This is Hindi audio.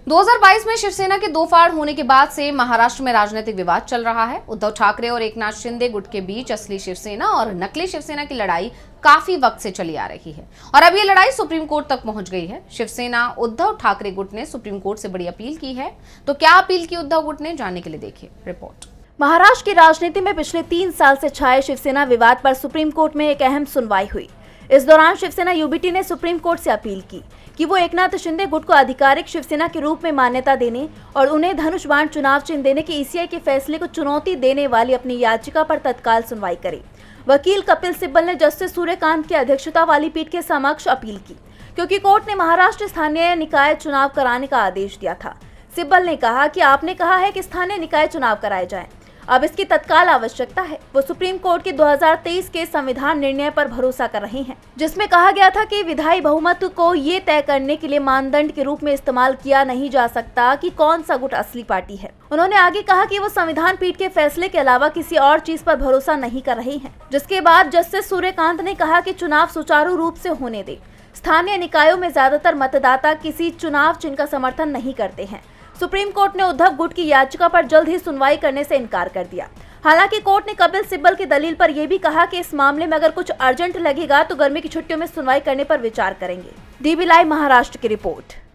2022 में शिवसेना के दो फाड़ होने के बाद से महाराष्ट्र में राजनीतिक विवाद चल रहा है। उद्धव ठाकरे और एकनाथ शिंदे गुट के बीच असली शिवसेना और नकली शिवसेना की लड़ाई काफी वक्त से चली आ रही है और अब ये लड़ाई सुप्रीम कोर्ट तक पहुंच गई है। शिवसेना उद्धव ठाकरे गुट ने सुप्रीम कोर्ट से बड़ी अपील की है। तो क्या अपील की उद्धव गुट ने, जानने के लिए देखिए रिपोर्ट। महाराष्ट्र की राजनीति में पिछले 3 साल से छाए शिवसेना विवाद पर सुप्रीम कोर्ट में एक अहम सुनवाई हुई। इस दौरान शिवसेना यूबीटी ने सुप्रीम कोर्ट से अपील की कि वो एकनाथ शिंदे गुट को आधिकारिक शिवसेना के रूप में मान्यता देने और उन्हें धनुष बाण चुनाव चिन्ह देने के ईसीआई के फैसले को चुनौती देने वाली अपनी याचिका पर तत्काल सुनवाई करे। वकील कपिल सिब्बल ने जस्टिस सूर्यकांत की अध्यक्षता वाली पीठ के समक्ष अपील की, क्योंकि कोर्ट ने महाराष्ट्र स्थानीय निकाय चुनाव कराने का आदेश दिया था। सिब्बल ने कहा कि आपने कहा है कि स्थानीय निकाय चुनाव कराए जाएं, अब इसकी तत्काल आवश्यकता है। वो सुप्रीम कोर्ट के 2023 के संविधान निर्णय पर भरोसा कर रहे हैं, जिसमें कहा गया था कि विधायी बहुमत को ये तय करने के लिए मानदंड के रूप में इस्तेमाल किया नहीं जा सकता कि कौन सा गुट असली पार्टी है। उन्होंने आगे कहा कि वो संविधान पीठ के फैसले के अलावा किसी और चीज पर भरोसा नहीं कर रहे हैं। जिसके बाद जस्टिस सूर्यकांत ने कहा कि चुनाव सुचारू रूप से होने दे। स्थानीय निकायों में ज्यादातर मतदाता किसी चुनाव चिन्ह का समर्थन नहीं करते हैं। सुप्रीम कोर्ट ने उद्धव गुट की याचिका पर जल्द ही सुनवाई करने से इनकार कर दिया। हालांकि कोर्ट ने कपिल सिब्बल की दलील पर यह भी कहा कि इस मामले में अगर कुछ अर्जेंट लगेगा तो गर्मी की छुट्टियों में सुनवाई करने पर विचार करेंगे। डीबी लाइव महाराष्ट्र की रिपोर्ट।